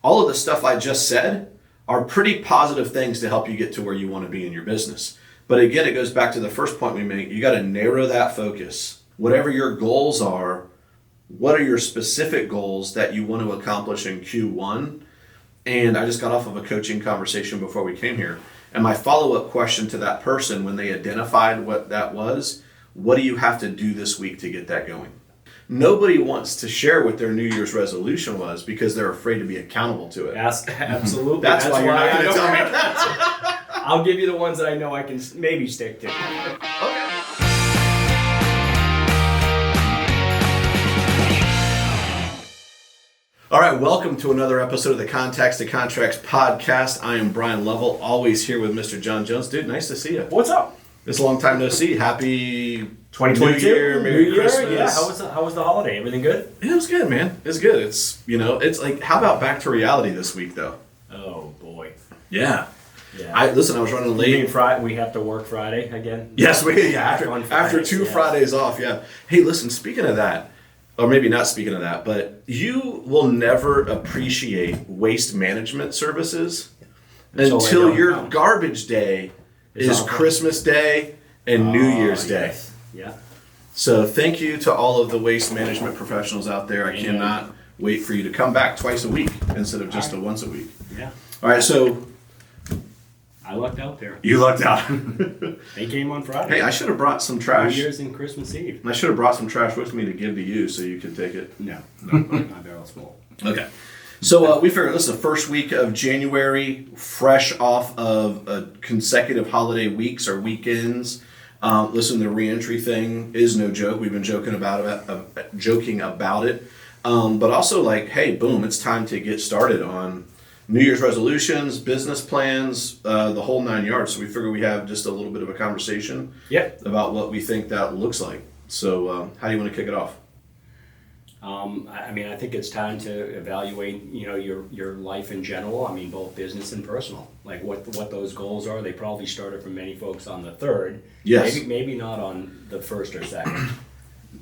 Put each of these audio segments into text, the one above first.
all of the stuff I just said are pretty positive things to help you get to where you want to be in your business. But again, it goes back to the first point we made. You got to narrow that focus. Whatever your goals are, what are your specific goals that you want to accomplish in Q1? And I just got off of a coaching conversation before we came here. And my follow-up question to that person when they identified what that was, what do you have to do this week to get that going? Nobody wants to share what their New Year's resolution was because they're afraid to be accountable to it. Absolutely. That's why you're not going to tell me. I'll give you the ones that I know I can maybe stick to. Okay. All right, welcome to another episode of the Contacts to Contracts podcast. I am Bryan Lovell, always here with Mr. John Jones. Dude, nice to see you. What's up? It's a long time no see. Happy 2022. New Year, Merry Christmas. Yeah, how was the holiday? Everything good? Yeah, it was good, man. It's good. It's like, how about back to reality this week, though? Oh, boy. Yeah. Yeah. I was running late. You mean Friday? We have to work Friday again? Yes, after two Fridays off, yeah. Hey, listen, speaking of that, or maybe not speaking of that, but you will never appreciate waste management services until your garbage day is Christmas Day and New Year's Day. Yes. Yeah. So thank you to all of the waste management professionals out there. I cannot wait for you to come back twice a week instead of just once a week. Yeah. All right, so I lucked out there. you lucked out. They came on Friday. Hey, I should have brought some trash. New Year's and Christmas Eve. I should have brought some trash with me to give to you so you could take it. No, my barrel's full. Okay. So we figured this is the first week of January, fresh off of consecutive holiday weeks or weekends. Listen, the reentry thing is no joke. We've been joking about it. But also, like, hey, boom, it's time to get started on New Year's resolutions, business plans, the whole 9 yards. So we figure we have just a little bit of a conversation about what we think that looks like. So how do you want to kick it off? I think it's time to evaluate, your life in general. I mean, both business and personal. Like what those goals are. They probably started for many folks on the 3rd. Yes. Maybe not on the 1st or 2nd.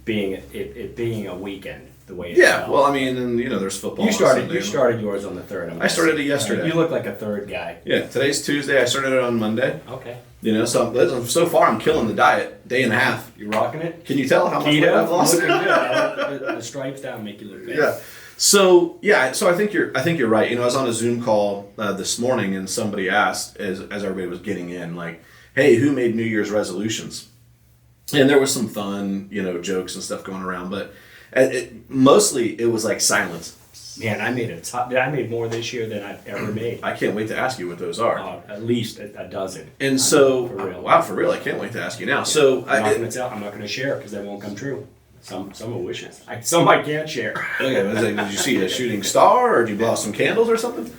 being a weekend, the way it Yeah. felt. Well, I mean, and there's football. You started yours on the 3rd. I started it yesterday. You look like a 3rd guy. Yeah. Today's Tuesday. I started it on Monday. Okay. So far I'm killing the diet. Day and a half. You rocking it? Can you tell how much weight I've lost? Looking good. The stripes down make you look good. Yeah. So I think you're right. I was on a Zoom call this morning and somebody asked as everybody was getting in, like, hey, who made New Year's resolutions? And there was some fun, jokes and stuff going around, but mostly it was like silence. Man, I made more this year than I've ever made. I can't wait to ask you what those are. At least a dozen. And so, for real. Wow, for real, I can't wait to ask you now. Yeah. So I'm not going to share because that won't come true. Some are wishes. Some I can't share. Okay, did you see a shooting star, or did you blow out some candles or something?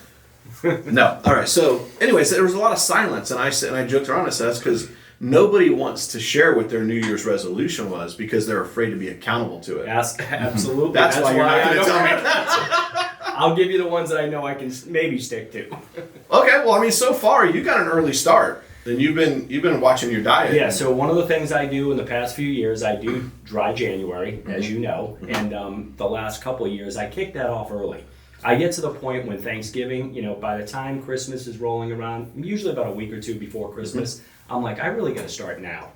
No. All right. So, anyways, there was a lot of silence, and I joked around. I said that's because nobody wants to share what their New Year's resolution was because they're afraid to be accountable to it. Absolutely. That's why you're not going to tell me. I'll give you the ones that I know I can maybe stick to. Okay. Well, I mean, so far you got an early start. Then you've been watching your diet. Yeah. So one of the things I do in the past few years, I do dry January, as you know, and the last couple of years I kicked that off early. I get to the point when Thanksgiving, by the time Christmas is rolling around, usually about a week or two before Christmas, I'm like, I really got to start now.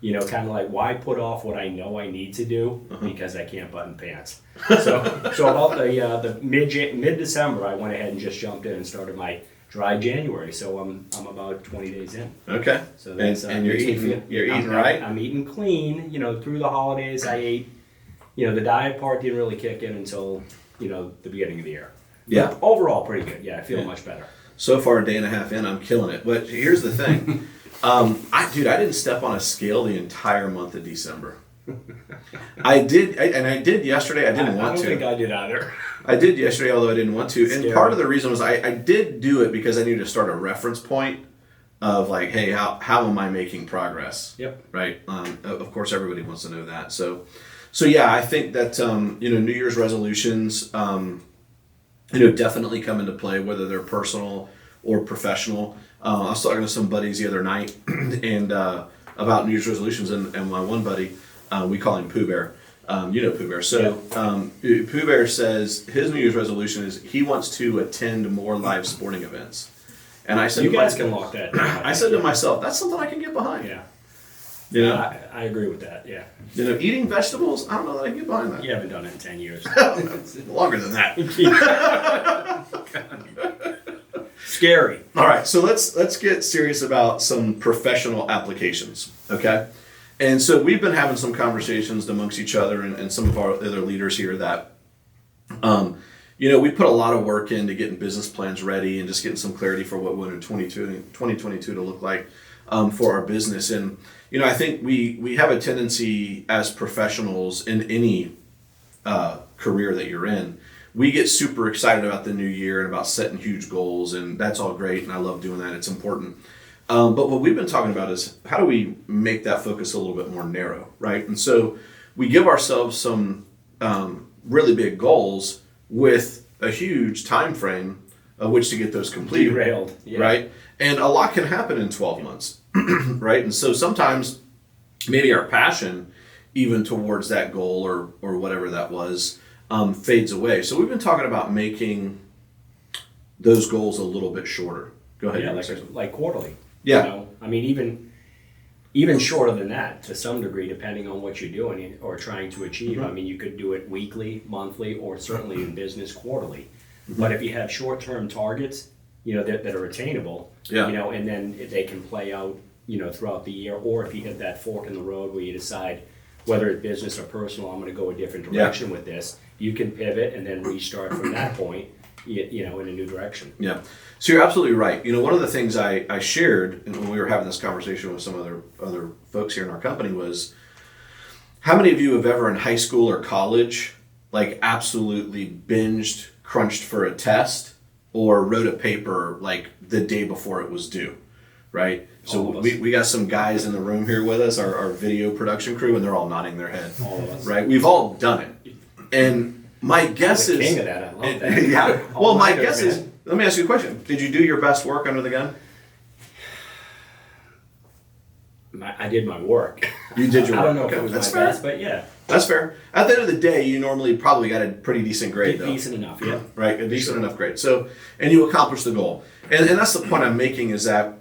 Kind of like, why put off what I know I need to do because I can't button pants. So about the mid-December, I went ahead and just jumped in and started my dry January. So I'm about 20 days in. Okay. So that's, and you're eating right? I'm eating clean. Through the holidays, I ate. The diet part didn't really kick in until the beginning of the year. Yeah. But overall, pretty good. Yeah, I feel much better. So far, a day and a half in, I'm killing it. But here's the thing. I didn't step on a scale the entire month of December. I did yesterday. I didn't want to. I don't think I did either. I did yesterday, although I didn't want to. Scary. And part of the reason was I did do it because I needed to start a reference point of like, hey, how am I making progress? Yep. Right. Of course, everybody wants to know that. So yeah, I think that New Year's resolutions, definitely come into play, whether they're personal or professional. I was talking to some buddies the other night and about New Year's resolutions, and my one buddy, we call him Pooh Bear. You know Pooh Bear. So Pooh Bear says his New Year's resolution is he wants to attend more live sporting events. And I said, You guys can lock that down. I said to myself, that's something I can get behind. Yeah. You know, I agree with that, yeah. you know, eating vegetables, I don't know that I can get behind that. You haven't done it in 10 years. Longer than that. Scary. All right, so let's get serious about some professional applications, okay? And so we've been having some conversations amongst each other and some of our other leaders here that, you know, we put a lot of work into getting business plans ready and just getting some clarity for what we want in 2022 to look like for our business. And, you know, I think we have a tendency as professionals in any career that you're in, we get super excited about the new year and about setting huge goals, and that's all great, and I love doing that. It's important. But what we've been talking about is how do we make that focus a little bit more narrow, right? And so we give ourselves some really big goals with a huge time frame of which to get those completed. Derailed, yeah. Right? And a lot can happen in 12 months, right? And so sometimes maybe our passion even towards that goal or whatever that was fades away. So we've been talking about making those goals a little bit shorter. Go ahead. Yeah, like quarterly. Yeah. You know? I mean, even shorter than that to some degree, depending on what you're doing or trying to achieve. Mm-hmm. I mean, you could do it weekly, monthly, or certainly in business quarterly. Mm-hmm. But if you have short-term targets, you know, that are attainable, Yeah. you know, and then they can play out, you know, throughout the year, or if you hit that fork in the road where you decide whether it's business or personal, I'm going to go a different direction with this, you can pivot and then restart from that point, you know, in a new direction. Yeah. So you're absolutely right. You know, one of the things I shared when we were having this conversation with some other folks here in our company was, how many of you have ever in high school or college, like absolutely binged, crunched for a test, or wrote a paper like the day before it was due, right? So we got some guys in the room here with us, our video production crew, and they're all nodding their head. All of us. Right? We've all done it. And my guess I'm the is... king of that. I love that. Yeah. Well, my All-nighters, guess is... man. Let me ask you a question. Did you do your best work under the gun? I did my work. You did your work. I don't know Okay, if it was that's my fair. best, but yeah. That's fair. At the end of the day, you normally probably got a pretty decent grade, though. Decent enough, yeah. Right? A decent enough grade. So, and you accomplish the goal. And that's the point I'm making, is that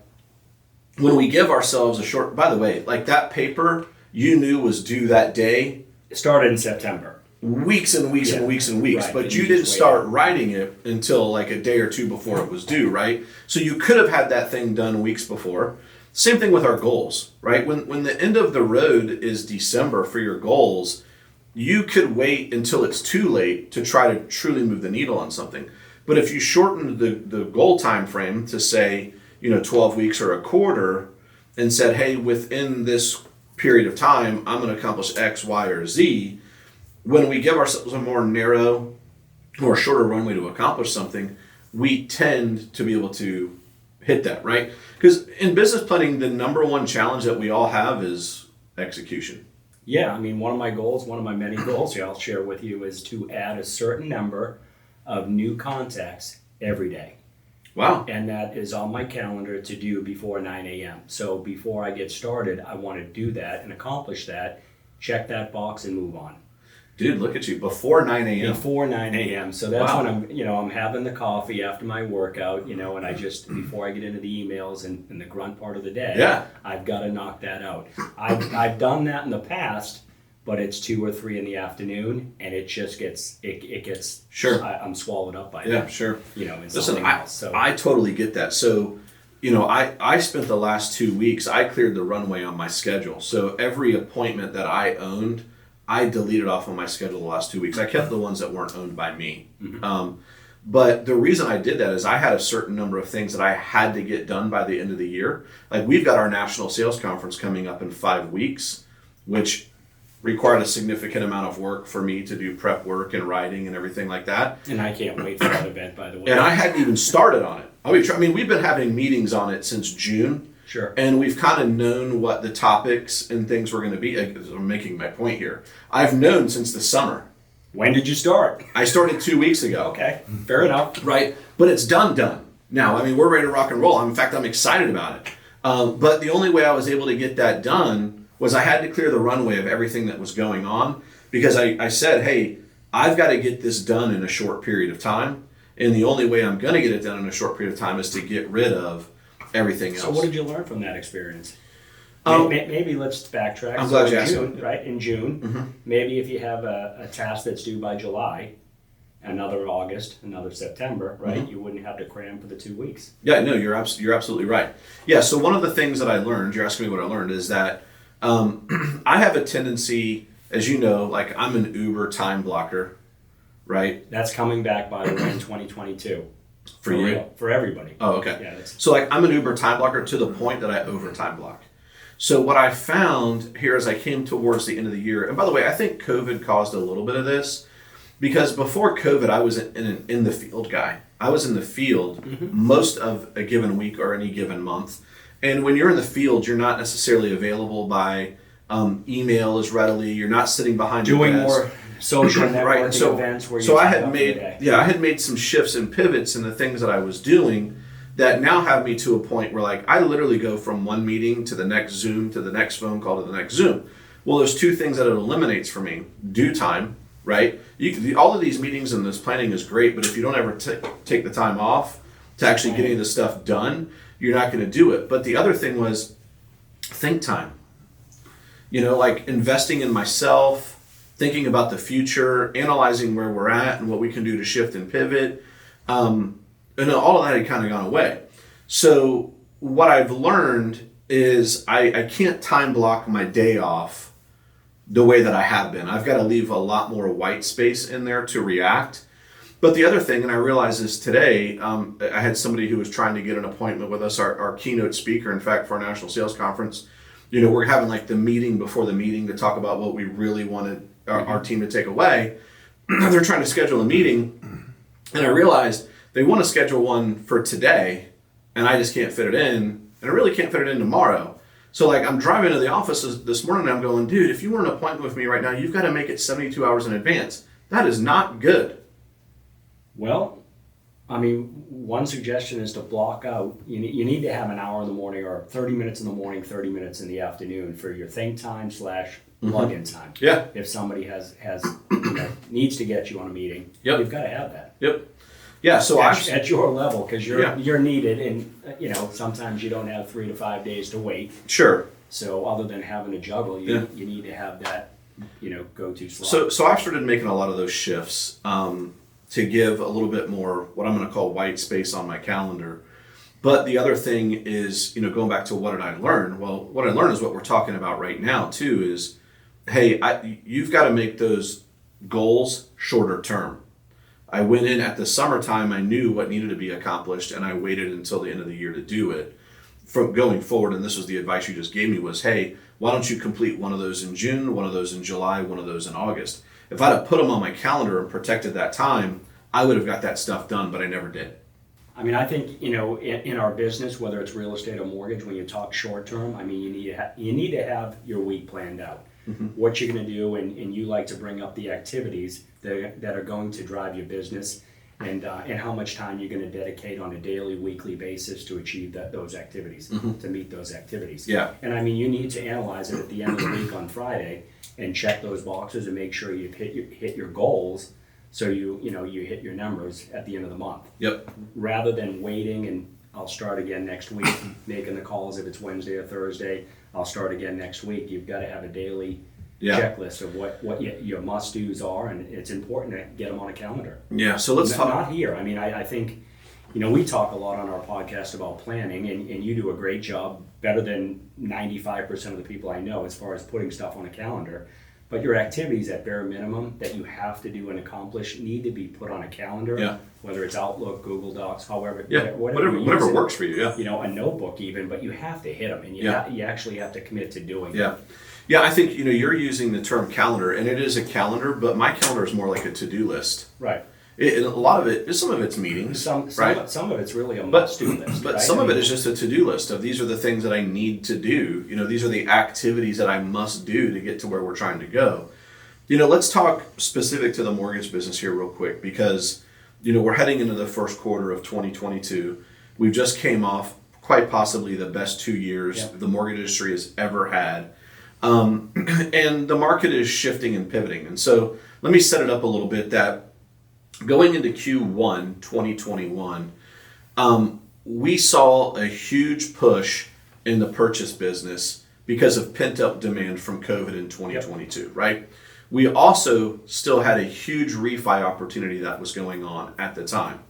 when we give ourselves a short... By the way, like that paper you knew was due that day... It started in September. Weeks and weeks and weeks and weeks, Right. but And you you didn't just start waited. writing it until like a day or two before it was due, right? So you could have had that thing done weeks before. Same thing with our goals, right? When the end of the road is December for your goals, you could wait until it's too late to try to truly move the needle on something. But if you shortened the goal time frame to say, 12 weeks or a quarter, and said, hey, within this period of time, I'm going to accomplish X, Y, or Z. When we give ourselves a more narrow or shorter runway to accomplish something, we tend to be able to hit that, right? Because in business planning, the number one challenge that we all have is execution. Yeah, I mean, one of my goals, one of my many goals here I'll share with you, is to add a certain number of new contacts every day. Wow. And that is on my calendar to do before 9 a.m. So before I get started, I want to do that and accomplish that, check that box and move on. Dude, look at you. Before 9 a.m. Before 9 a.m. So that's Wow. when I'm having the coffee after my workout, and I just, before I get into the emails and the grunt part of the day, Yeah. I've got to knock that out. I've done that in the past, but it's 2 or 3 in the afternoon, and it just gets, it gets, Sure. I'm swallowed up by Yeah, it. sure. In Listen, something else. So I totally get that. So, I spent the last 2 weeks, I cleared the runway on my schedule. So every appointment that I owned, I deleted off on my schedule the last 2 weeks. I kept the ones that weren't owned by me. Mm-hmm. But the reason I did that is I had a certain number of things that I had to get done by the end of the year. Like we've got our national sales conference coming up in 5 weeks, which required a significant amount of work for me to do prep work and writing and everything like that. and I can't wait for that event, by the way. And I hadn't even started on it. We've been having meetings on it since June. Sure. And we've kind of known what the topics and things were going to be. I'm making my point here. I've known since the summer. When did you start? I started 2 weeks ago. Okay, fair enough. Right? But it's done. Now, we're ready to rock and roll. In fact, I'm excited about it. But the only way I was able to get that done was I had to clear the runway of everything that was going on because I said, hey, I've got to get this done in a short period of time. And the only way I'm going to get it done in a short period of time is to get rid of everything else. So what did you learn from that experience? Maybe let's backtrack. I'm glad you in asked. June, right? In June, maybe if you have a task that's due by July, another August, another September, right? You wouldn't have to cram for the 2 weeks. Yeah, no, you're absolutely right. Yeah, so one of the things that I learned, you're asking me what I learned, is that I have a tendency, as you know, like I'm an uber time blocker, right? That's coming back, by the way, in 2022. For you? Real, for everybody. Oh, okay. Yeah, so like I'm an uber time blocker to the point that I over time block. So what I found here as I came towards the end of the year, and by the way, I think COVID caused a little bit of this, because before COVID, I was in the field guy. I was in the field most of a given week or any given month. And when you're in the field, you're not necessarily available by email as readily. You're not sitting behind doing your desk. more social networking Right. So, events where you so I take had up made the day. I had made some shifts and pivots in the things that I was doing that now have me to a point where like I literally go from one meeting to the next Zoom to the next phone call to the next Zoom. Well, there's two things that it eliminates for me: due time. Right? All of these meetings and this planning is great, but if you don't ever take the time off to actually getting the stuff done, you're not going to do it. But the other thing was think time. You know, like investing in myself, thinking about the future, analyzing where we're at and what we can do to shift and pivot. And all of that had kind of gone away. So what I've learned is I can't time block my day off the way that I have been. I've got to leave a lot more white space in there to react. But the other thing, and I realized this today, I had somebody who was trying to get an appointment with us, our keynote speaker, in fact, for our national sales conference. You know, we're having like the meeting before the meeting to talk about what we really wanted our team to take away. They're trying to schedule a meeting, and I realized they want to schedule one for today, and I just can't fit it in, and I really can't fit it in tomorrow. So like I'm driving to the office this morning and I'm going, dude, if you want an appointment with me right now, you've got to make it 72 hours in advance. That is not good. Well, I mean, one suggestion is to block out, you need to have an hour in the morning or 30 minutes in the morning, 30 minutes in the afternoon for your think time / plug-in time. Yeah. If somebody has needs to get you on a meeting, you've got to have that. Yep. Yeah, so at your level, because you're needed, and sometimes you don't have 3 to 5 days to wait. Sure. So other than having to juggle, you need to have that go-to slot. So I've started making a lot of those shifts to give a little bit more what I'm going to call white space on my calendar. But the other thing is, going back to what did I learn? Well, what I learned is what we're talking about right now too. Is hey, you've got to make those goals shorter term. I went in at the summertime, I knew what needed to be accomplished, and I waited until the end of the year to do it. From going forward, and this was the advice you just gave me, was, hey, why don't you complete one of those in June, one of those in July, one of those in August? If I'd have put them on my calendar and protected that time, I would have got that stuff done, but I never did. I mean, I think, in our business, whether it's real estate or mortgage, when you talk short term, I mean, you need to have your week planned out. What you're going to do, and you like to bring up the activities that are going to drive your business, and how much time you're going to dedicate on a daily, weekly basis to achieve those activities, to meet those activities. Yeah. And I mean, you need to analyze it at the end of the week on Friday and check those boxes and make sure you've hit your goals, so you hit your numbers at the end of the month. Yep. Rather than waiting and I'll start again next week, making the calls if it's Wednesday or Thursday. I'll start again next week. You've got to have a daily checklist of what your must-dos are, and it's important to get them on a calendar. Yeah, so let's talk. Not here. I mean, I think, we talk a lot on our podcast about planning, and you do a great job, better than 95% of the people I know as far as putting stuff on a calendar. But your activities at bare minimum that you have to do and accomplish need to be put on a calendar, whether it's Outlook, Google Docs, however, whatever works for you. Yeah, a notebook even, but you have to hit them, and you actually have to commit to doing it. Yeah, I think you're using the term calendar, and it is a calendar, but my calendar is more like a to-do list. Right. And a lot of it, some of it's meetings, right? Some of it's really a must-do list. But right? some of it is just a to-do list of these are the things that I need to do. These are the activities that I must do to get to where we're trying to go. Let's talk specific to the mortgage business here real quick, because, we're heading into the first quarter of 2022. We've just came off quite possibly the best 2 years the mortgage industry has ever had. And the market is shifting and pivoting. And so let me set it up a little bit that going into Q1 2021, we saw a huge push in the purchase business because of pent-up demand from COVID in 2022, yep. Right? We also still had a huge refi opportunity that was going on at the time.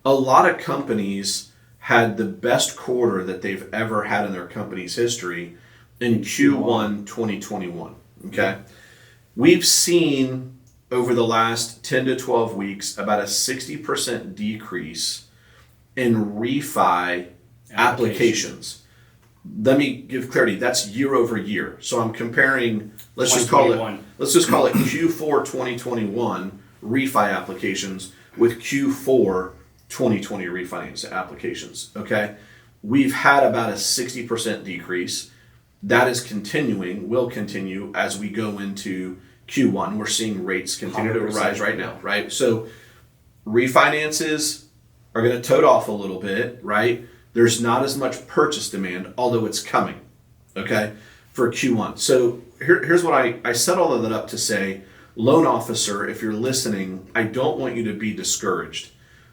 A lot of companies had the best quarter that they've ever had in their company's history in Q1 2021, okay? We've seen over the last 10 to 12 weeks about a 60% decrease in refi applications. Let me give clarity. That's year over year. So I'm comparing, let's just call it Q4 2021 refi applications with Q4 2020 refinance applications, okay? We've had about a 60% decrease. That is continuing, will continue as we go into Q1. We're seeing rates continue to rise right now, right? So refinances are going to tote off a little bit, right? There's not as much purchase demand, although it's coming, okay, for Q1. So here's what I set all of that up to say, loan officer, if you're listening, I don't want you to be discouraged,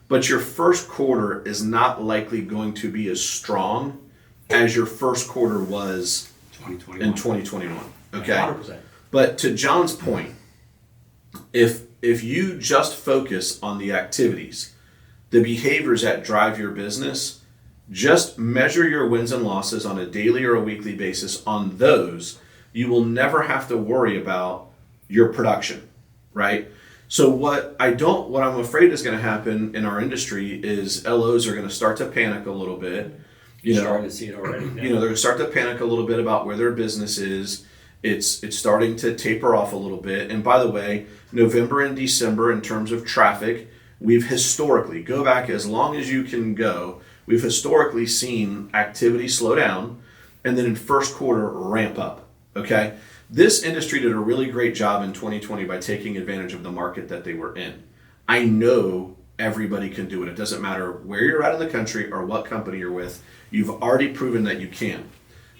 but your first quarter is not likely going to be as strong as your first quarter was in 2021, okay? 100%. But to John's point, if you just focus on the activities, the behaviors that drive your business, just measure your wins and losses on a daily or a weekly basis on those, you will never have to worry about your production, right? So what I'm afraid is going to happen in our industry is LOs are going to start to panic a little bit. Starting to see it already. They're going to start to panic a little bit about where their business is. It's starting to taper off a little bit. And by the way, November and December in terms of traffic, we've historically, go back as long as you can go, we've historically seen activity slow down and then in first quarter ramp up, okay? This industry did a really great job in 2020 by taking advantage of the market that they were in. I know everybody can do it. It doesn't matter where you're at in the country or what company you're with. You've already proven that you can.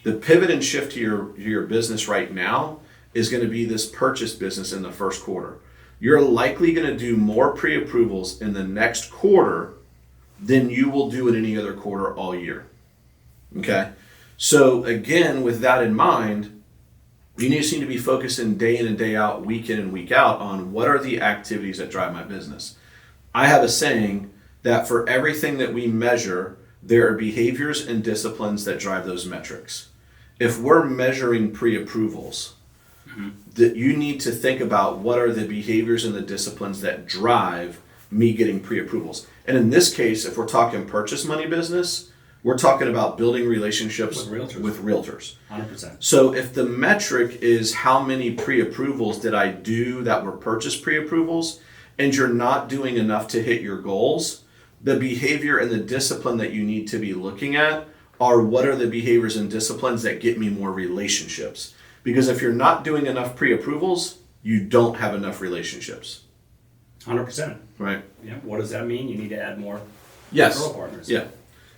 The pivot and shift to your business right now is going to be this purchase business in the first quarter. You're likely going to do more pre-approvals in the next quarter than you will do in any other quarter all year. Okay? So again, with that in mind, you just need to be focusing day in and day out, week in and week out on what are the activities that drive my business. I have a saying that for everything that we measure, there are behaviors and disciplines that drive those metrics. If we're measuring pre-approvals, that you need to think about what are the behaviors and the disciplines that drive me getting pre-approvals. And in this case, if we're talking purchase money business, we're talking about building relationships with realtors. 100%. So if the metric is how many pre-approvals did I do that were purchase pre-approvals, and you're not doing enough to hit your goals, the behavior and the discipline that you need to be looking at are what are the behaviors and disciplines that get me more relationships. Because if you're not doing enough pre-approvals, you don't have enough relationships. 100%. Right. Yeah. What does that mean? You need to add more referral partners. Yeah.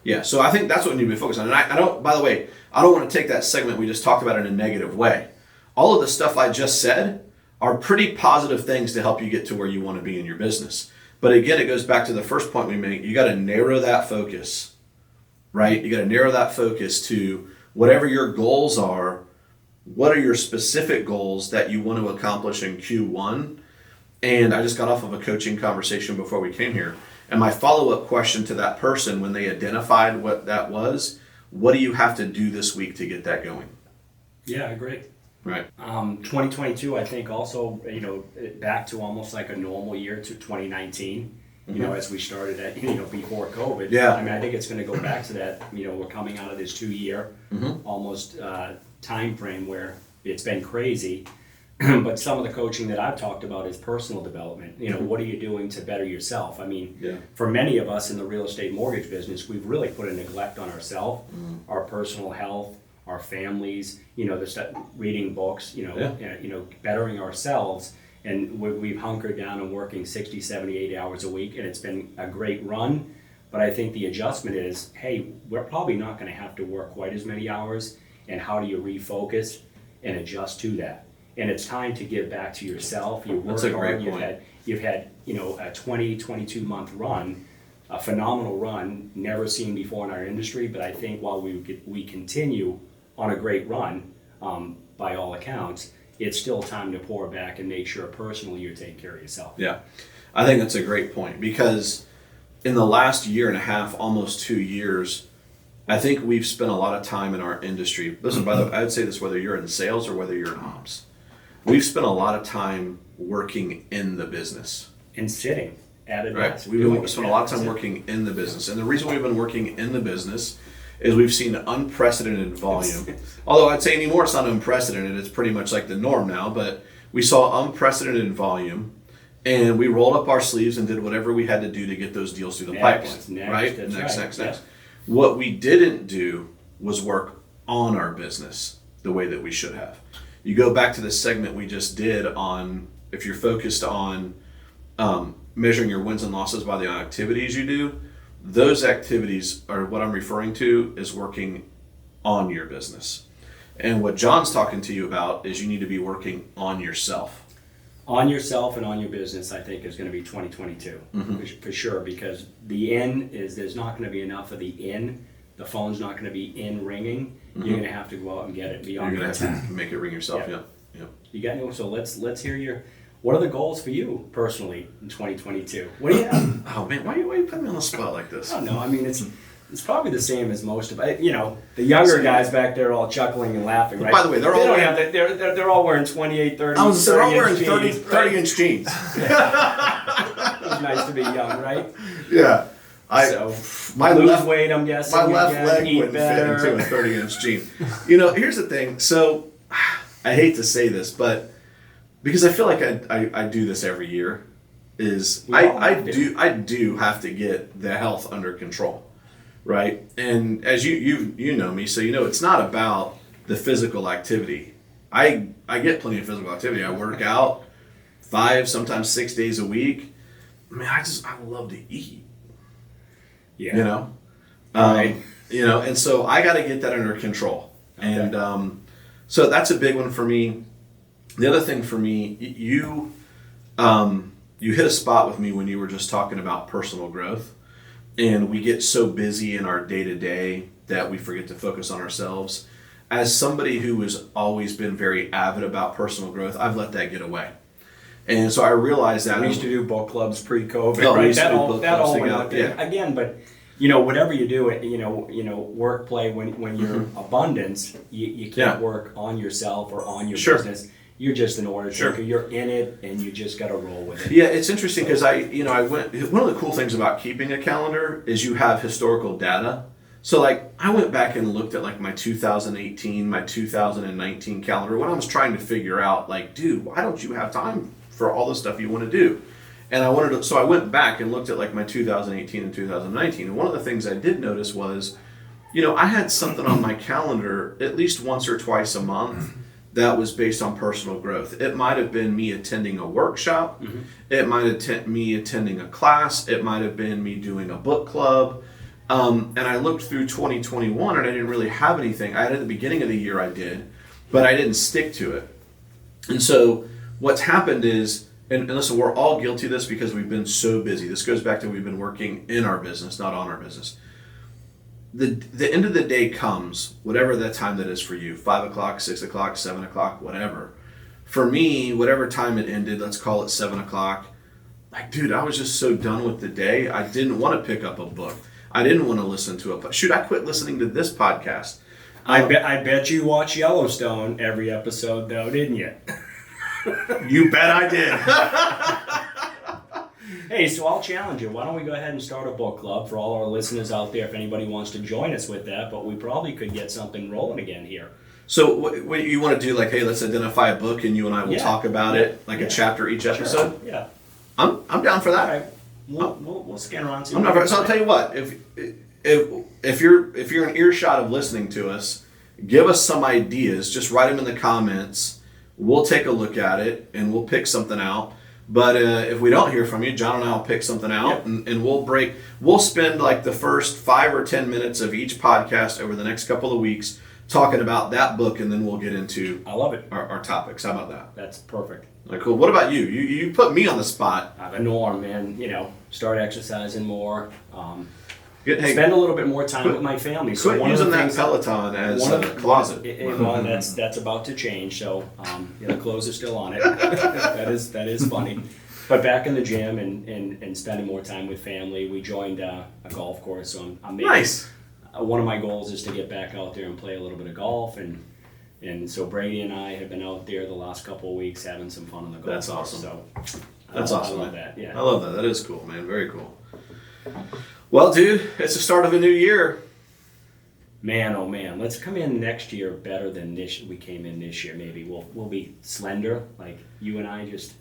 Yeah. So I think that's what we need to be focused on. And I don't, by the way, I don't want to take that segment we just talked about in a negative way. All of the stuff I just said are pretty positive things to help you get to where you want to be in your business. But again, it goes back to the first point we made. You got to narrow that focus, right? You got to narrow that focus to whatever your goals are. What are your specific goals that you want to accomplish in Q1? And I just got off of a coaching conversation before we came here. And my follow-up question to that person when they identified what that was, what do you have to do this week to get that going? Yeah, I agree. Right. 2022, I think also, back to almost like a normal year to 2019, as we started at, before COVID. Yeah. I mean, I think it's going to go back to that, we're coming out of this 2-year almost time frame where it's been crazy. But some of the coaching that I've talked about is personal development. What are you doing to better yourself? I mean, for many of us in the real estate mortgage business, we've really put a neglect on ourselves, our personal health, our families, reading books, bettering ourselves. And we've hunkered down and working 60, 70, 80 hours a week, and it's been a great run. But I think the adjustment is, hey, we're probably not going to have to work quite as many hours. And how do you refocus? and adjust to that. And it's time to give back to yourself. You work That's a great hard. point. You've had a 22 month run, a phenomenal run, never seen before in our industry. But I think while we continue on a great run, by all accounts, it's still time to pour back and make sure personally you're taking care of yourself. Yeah, I think that's a great point, because in the last year and a half, almost 2 years, I think we've spent a lot of time in our industry. Listen, by the way, I would say this whether you're in sales or whether you're in ops. We've spent a lot of time working in the business. And sitting at a Right. desk. We've spent a lot of time working in the business. And the reason we've been working in the business is we've seen unprecedented volume. Although I'd say anymore it's not unprecedented, it's pretty much like the norm now, but we saw unprecedented volume, and we rolled up our sleeves and did whatever we had to do to get those deals through the pipeline. Right? Next. What we didn't do was work on our business the way that we should have. You go back to the segment we just did on, if you're focused on measuring your wins and losses by the activities you do, those activities are what I'm referring to is working on your business. And what John's talking to you about is you need to be working on yourself. On yourself and on your business, I think, is going to be 2022 for sure, because the in is, there's not going to be enough of the in. The phone's not going to be in ringing. You're going to have to go out and get it. You're going to have to make it ring yourself. Yeah. You got any? So let's hear what are the goals for you personally in 2022? What do you have? Oh man, why are you putting me on the spot like this? I don't know. I mean, it's probably the same as most of it. The younger guys back there are all chuckling and laughing, right? By the way, they're all wearing 28, 30. I was they're all wearing 30 inch jeans. It's nice to be young, right? Yeah. My lose weight, I'm guessing. My left leg wouldn't better. fit into a 30-inch jean. Here's the thing. So, I hate to say this, but because I feel like I do this every year, is I do have to get the health under control, right? And as you know me, so it's not about the physical activity. I get plenty of physical activity. I work out 5, sometimes 6 days a week. I mean, I love to eat. Yeah. And so I got to get that under control. Okay. And so that's a big one for me. The other thing for me, you hit a spot with me when you were just talking about personal growth, and we get so busy in our day-to-day that we forget to focus on ourselves. As somebody who has always been very avid about personal growth, I've let that get away. And so I realized that we used to do book clubs pre-COVID, right? Right? That all went out there. Yeah. Again, but whatever you do, work, play, when you're abundance, you can't work on yourself or on your business. You're just an order taker. You're in it, and you just got to roll with it. Yeah, it's interesting because I went. One of the cool things about keeping a calendar is you have historical data. So I went back and looked at my 2018, my 2019 calendar when I was trying to figure out dude, why don't you have time for all the stuff you want to do? And so I went back and looked at my 2018 and 2019. And one of the things I did notice was, I had something on my calendar at least once or twice a month that was based on personal growth. It might have been me attending a workshop. Mm-hmm. It might have been me attending a class. It might have been me doing a book club. And I looked through 2021 and I didn't really have anything. At the beginning of the year I did, but I didn't stick to it. And so what's happened is, and listen, we're all guilty of this because we've been so busy. This goes back to we've been working in our business, not on our business. The end of the day comes, whatever that time that is for you, 5 o'clock, 6 o'clock, 7 o'clock, whatever. For me, whatever time it ended, let's call it 7 o'clock. Dude, I was just so done with the day. I didn't want to pick up a book. I didn't want to listen to it. Shoot, I quit listening to this podcast. I bet you watch Yellowstone every episode, though, didn't you? You bet I did. Hey, so I'll challenge you. Why don't we go ahead and start a book club for all our listeners out there if anybody wants to join us with that, but we probably could get something rolling again here. So what you want to do, hey, let's identify a book and you and I will talk about it, a chapter each episode? Sure. Yeah. I'm down for that. All right. We'll scan around. So I'll tell you what, if you're in earshot of listening to us, give us some ideas. Just write them in the comments. We'll take a look at it and we'll pick something out. But if we don't hear from you, John and I will pick something out and we'll spend the first 5 or 10 minutes of each podcast over the next couple of weeks talking about that book, and then we'll get into I love it. our topics. How about that? That's perfect. All right, cool. What about you? You put me on the spot. I have a norm, man. Start exercising more. Hey, Spend a little bit more time with my family. So quit one using of the that things Peloton as a closet. Well, that's about to change. So the clothes are still on it. that is funny. But back in the gym and spending more time with family. We joined a golf course, so I'm making, Nice. One of my goals is to get back out there and play a little bit of golf, and so Brady and I have been out there the last couple of weeks having some fun on the golf That's course. awesome. So That's awesome. I love man. that. Yeah. I love that. That is cool, man. Very cool. Well, dude, it's the start of a new year. Man, oh man, let's come in next year better than we came in this year. Maybe we'll be slender, like you and I. Just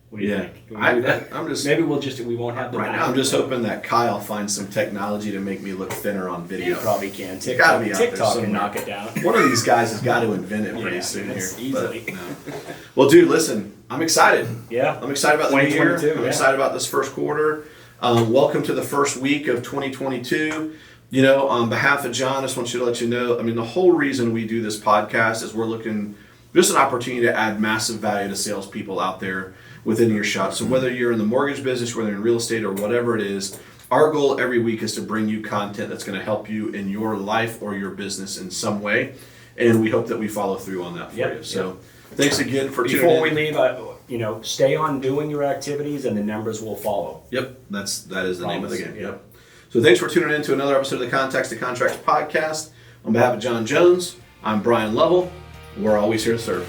what do you think? Can we do that? I'm just Maybe we won't have the right now. I'm just hoping that Kyle finds some technology to make me look thinner on You video. probably can. It's gotta be out there TikTok can somewhere. knock it down. One of these guys has got to invent it pretty Yeah, soon here. it's easily. But, no. Well, dude, listen, I'm excited. Yeah, I'm excited about the new year. 2022, I'm yeah. excited about this first quarter. Welcome to the first week of 2022. On behalf of John, I just want you to let you know, the whole reason we do this podcast is we're looking, just an opportunity to add massive value to salespeople out there within your shop. So whether you're in the mortgage business, whether in real estate or whatever it is, our goal every week is to bring you content that's going to help you in your life or your business in some way. And we hope that we follow through on that for you. So thanks again for tuning in. Before we leave, stay on doing your activities, and the numbers will follow. Yep, that is the name of the Promise, game. yeah. Yep. So thanks for tuning in to another episode of the Contacts to Contracts podcast. On behalf of John Jones, I'm Bryan Lovell. We're always here to serve.